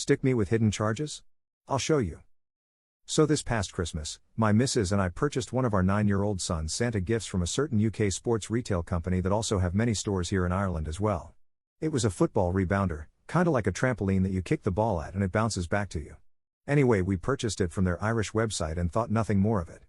Stick me with hidden charges? I'll show you. So this past Christmas, my missus and I purchased one of our 9-year-old son's Santa gifts from a certain UK sports retail company that also have many stores here in Ireland as well. It was a football rebounder, kinda like a trampoline that you kick the ball at and it bounces back to you. Anyway, we purchased it from their Irish website and thought nothing more of it.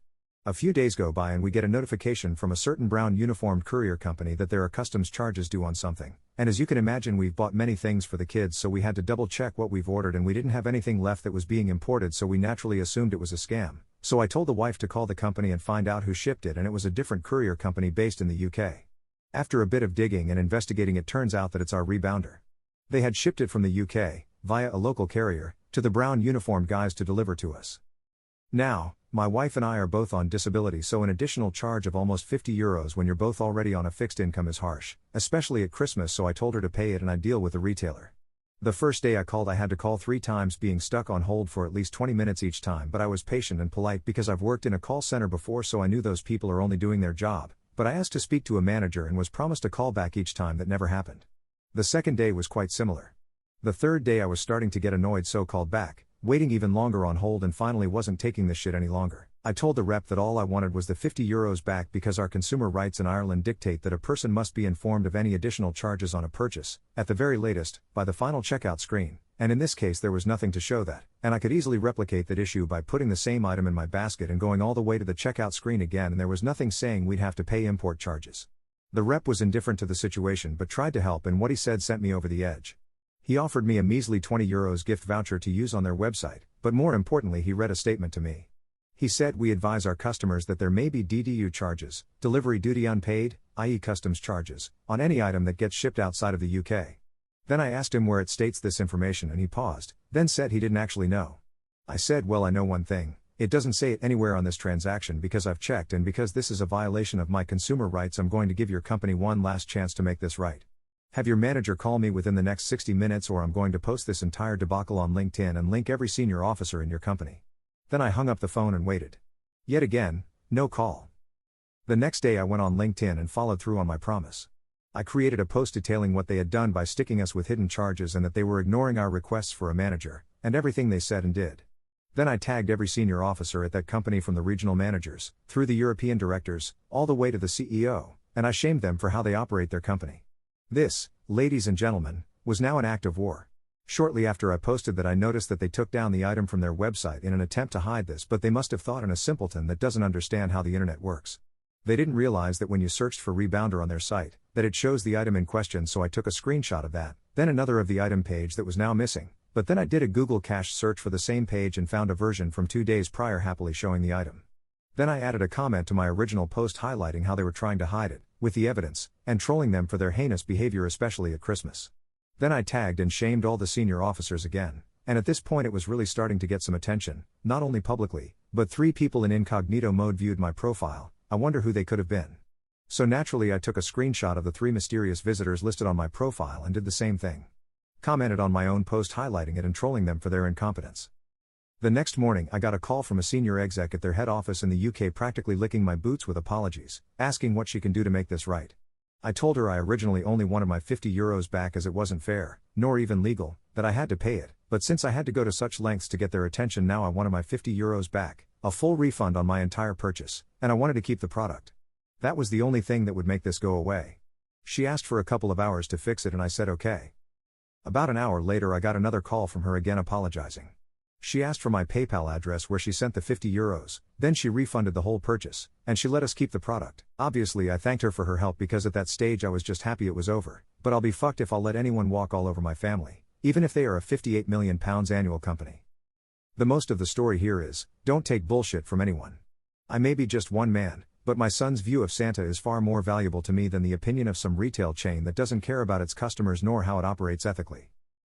A few days go by and we get a notification from a certain brown uniformed courier company that there are customs charges due on something. And as you can imagine, we've bought many things for the kids, so we had to double check what we've ordered, and we didn't have anything left that was being imported, so we naturally assumed it was a scam. So I told the wife to call the company and find out who shipped it, and it was a different courier company based in the UK. After a bit of digging and investigating, it turns out that it's our rebounder. They had shipped it from the UK, via a local carrier, to the brown uniformed guys to deliver to us. Now, my wife and I are both on disability, so an additional charge of almost €50 when you're both already on a fixed income is harsh, especially at Christmas, so I told her to pay it and I'd deal with the retailer. The first day I called, I had to call 3 times, being stuck on hold for at least 20 minutes each time, but I was patient and polite because I've worked in a call center before, so I knew those people are only doing their job, but I asked to speak to a manager and was promised a call back each time. That never happened. The second day was quite similar. The third day I was starting to get annoyed, so called back, waiting even longer on hold, and finally wasn't taking this shit any longer. I told the rep that all I wanted was the €50 back because our consumer rights in Ireland dictate that a person must be informed of any additional charges on a purchase, at the very latest, by the final checkout screen, and in this case there was nothing to show that, and I could easily replicate that issue by putting the same item in my basket and going all the way to the checkout screen again, and there was nothing saying we'd have to pay import charges. The rep was indifferent to the situation but tried to help, and what he said sent me over the edge. He offered me a measly €20 gift voucher to use on their website, but more importantly he read a statement to me. He said, "We advise our customers that there may be DDU charges, delivery duty unpaid, i.e. customs charges, on any item that gets shipped outside of the UK." Then I asked him where it states this information, and he paused, then said he didn't actually know. I said, "Well, I know one thing, it doesn't say it anywhere on this transaction because I've checked, and because this is a violation of my consumer rights, I'm going to give your company one last chance to make this right. Have your manager call me within the next 60 minutes or I'm going to post this entire debacle on LinkedIn and link every senior officer in your company." Then I hung up the phone and waited. Yet again, no call. The next day I went on LinkedIn and followed through on my promise. I created a post detailing what they had done by sticking us with hidden charges and that they were ignoring our requests for a manager, and everything they said and did. Then I tagged every senior officer at that company, from the regional managers, through the European directors, all the way to the CEO, and I shamed them for how they operate their company. This, ladies and gentlemen, was now an act of war. Shortly after I posted that, I noticed that they took down the item from their website in an attempt to hide this, but they must have thought in a simpleton that doesn't understand how the internet works. They didn't realize that when you searched for rebounder on their site, that it shows the item in question, so I took a screenshot of that, then another of the item page that was now missing, but then I did a Google cache search for the same page and found a version from 2 days prior happily showing the item. Then I added a comment to my original post highlighting how they were trying to hide it, with the evidence, and trolling them for their heinous behavior, especially at Christmas. Then I tagged and shamed all the senior officers again, and at this point it was really starting to get some attention, not only publicly, but 3 people in incognito mode viewed my profile. I wonder who they could have been. So naturally I took a screenshot of the 3 mysterious visitors listed on my profile and did the same thing. Commented on my own post highlighting it and trolling them for their incompetence. The next morning I got a call from a senior exec at their head office in the UK, practically licking my boots with apologies, asking what she can do to make this right. I told her I originally only wanted my €50 back as it wasn't fair, nor even legal, that I had to pay it, but since I had to go to such lengths to get their attention, now I wanted my €50 back, a full refund on my entire purchase, and I wanted to keep the product. That was the only thing that would make this go away. She asked for a couple of hours to fix it and I said okay. About an hour later I got another call from her, again apologizing. She asked for my PayPal address where she sent the €50, then she refunded the whole purchase, and she let us keep the product. Obviously I thanked her for her help because at that stage I was just happy it was over, but I'll be fucked if I'll let anyone walk all over my family, even if they are a £58 million annual company. The most of the story here is, don't take bullshit from anyone. I may be just one man, but my son's view of Santa is far more valuable to me than the opinion of some retail chain that doesn't care about its customers nor how it operates ethically.